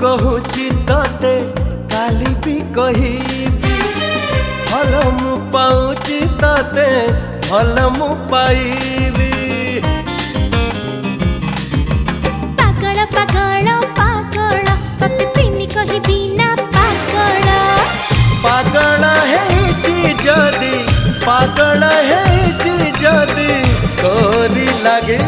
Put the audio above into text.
कहूची तते काली भी कहिबी भल मु पाऊची तते भल मु पाइबी पागल पागल पागल तते प्रेमी कहिबी ना पागल पागल है जदी पागल है जदी तोरी लगे